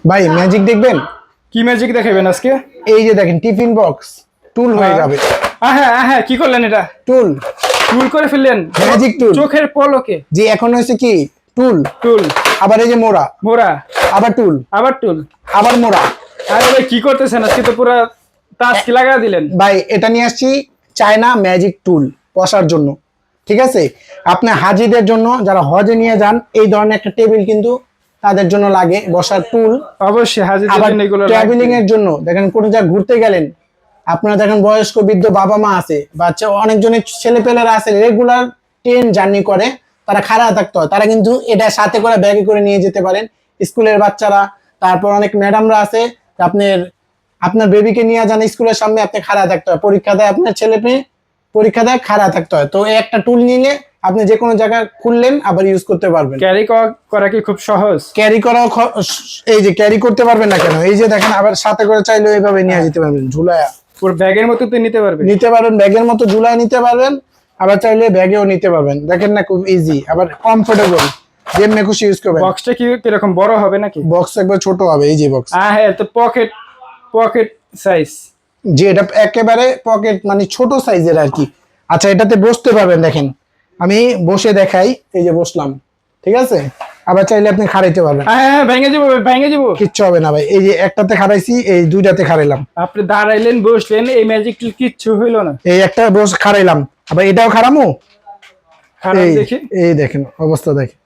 ভাই ম্যাজিক দেখবেন? কি ম্যাজিক দেখাবেন আজকে? এই যে দেখেন টিফিন বক্স টুল হয়ে যাবে। হ্যাঁ কি করলেন এটা? টুল টুল করে ফেললেন, ম্যাজিক টুল চোখের পলকে। জি এখন হয়েছে কি টুল টুল আবার এই যে মোড়া মোড়া, আবার টুল আবার টুল, আবার মোড়া। আরে ভাই কি করতেছেন আজকে? তো পুরো টাস্ক লাগা দিলেন ভাই এটা নিয়ে আসছি চায়না ম্যাজিক টুল বসার জন্য, ঠিক আছে? আপনি হাজিদের জন্য যারা হজে নিয়ে যান এই ধরনের একটা টেবিল কিন্তু তাদের জন্য লাগে, বসার টুল। অবশ্যই হাজিদের আবার জন্য এগুলো ট্রাভেলিং এর জন্য দেখেন কোনো জায়গায় ঘুরতে গেলেন, আপনারা দেখেন বয়স্ক বৃদ্ধ বাবা মা আছে, বাচ্চা অনেকজনের ছেলে পেলেরা আছে রেগুলার ট্রেন জার্নি করে, তারা খাড়া থাকতে হয়, তারা কিন্তু এটা সাথে করে ব্যাগে করে নিয়ে যেতে পারেন। স্কুলের বাচ্চারা, তারপর অনেক ম্যাডামরা আছে, আপনার আপনার বেবিকে নিয়ে যান স্কুলের সামনে, আপনি খাড়া থাকতে হয়, পরীক্ষা দেয় আপনার ছেলে মেয়ে, পরীক্ষা দেয় খাড়া থাকতে হয়, তো এই একটা টুল নিলে আপনি যে কোনো জায়গায় খুললেন আবার ইউজ করতে পারবেন। ক্যারি করা কি খুব সহজ? ক্যারি করাও এই যে ক্যারি করতে পারবেন না কেন, এই যে দেখেন আবার সাথে করে চাইলে এইভাবে নিয়ে যেতে পারবেন, ঝুলায়া পুরো ব্যাগের মতো তো নিতে পারবেন। ব্যাগের মতো ঝুলায় নিতে পারবেন, আবার চাইলে ব্যাগেও নিতে পারবেন। দেখেন না খুব ইজি, আবার কমফোর্টেবল, যেমনি খুশি ইউজ করবেন। বক্সটা কি এরকম বড় হবে নাকি? বক্স একবার ছোট হবে, এই যে বক্স। হ্যাঁ তো পকেট সাইজ। যে এটা একেবারে পকেট মানে ছোট সাইজের আর কি। আচ্ছা এটাতে বসতে পারবেন, দেখেন আমি বসে দেখাই, এই যে বসলাম, ঠিক আছে? আবার চাইলে আপনি খাড়াইতে পারবেন। হ্যাঁ ভেঙে যাবো। কিচ্ছু হবে না ভাই, এই যে একটাতে খাড়াইছি, এই দুইটাতে খাড়াইলাম। আপনি দাঁড়াইলেন বসলেন, এই ম্যাজিক টুল কিচ্ছু হইলো না। এই একটা বস খাড়াইলাম, আবার এটাও খাড়ামু, খারাপ দেখি। এই দেখেন অবস্থা, দেখেন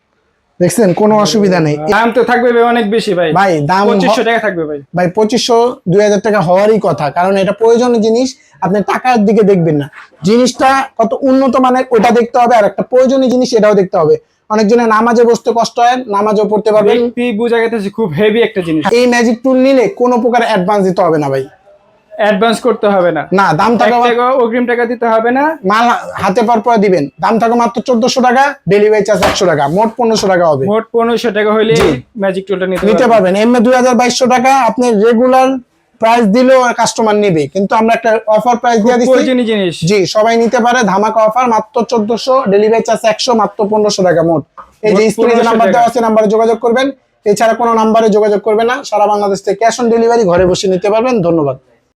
দেখছেন, কোনো অসুবিধা নেই। দাম তো থাকবে ভাই অনেক বেশি ভাই। ভাই দাম 2500 টাকা থাকবে ভাই। ভাই 2500-2000 টাকা হওয়ারই কথা, কারণ এটা প্রয়োজনীয় জিনিস, আপনি টাকার দিকে দেখবেন না, জিনিসটা কত উন্নত মানের ওটা দেখতে হবে, আর একটা প্রয়োজনীয় জিনিস এটাও দেখতে হবে। অনেকজনের নামাজে বসতে কষ্ট হয়, নামাজও পড়তে পারবেন। দেখতে বোঝা গেছে খুব হেভি একটা জিনিস। এই ম্যাজিক টুল নিলে কোনো প্রকার অ্যাডভান্স দিতে হবে না ভাই, অ্যাডভান্স করতে হবে না, না দাম টাকা অগ্রিম টাকা দিতে হবে না, মাল হাতে পার পরে দিবেন। দাম থাকবে মাত্র 1400 টাকা, ডেলিভারি চার্জ 100 টাকা, মোট 1500 টাকা হবে। মোট 1500 টাকা হইলে ম্যাজিক টুলটা নিতে পারবেন। এমনি 2200 টাকা আপনি রেগুলার প্রাইস দিলেও কাস্টমার নেবে, কিন্তু আমরা একটা অফার প্রাইস দিয়ে দিচ্ছি। প্রয়োজনীয় জিনিস জি সবাই নিতে পারে, ধামাকা অফার, মাত্র 1400, ডেলিভারি চার্জ 100, মাত্র 1500 টাকা মোট। এই যে স্ক্রিনে যে নাম্বার দেওয়া আছে নাম্বারে যোগাযোগ করবেন, এছাড়া কোনো নাম্বারে যোগাযোগ করবেন না। সারা বাংলাদেশ থেকে ক্যাশ অন ডেলিভারি ঘরে বসে নিতে পারবেন। ধন্যবাদ।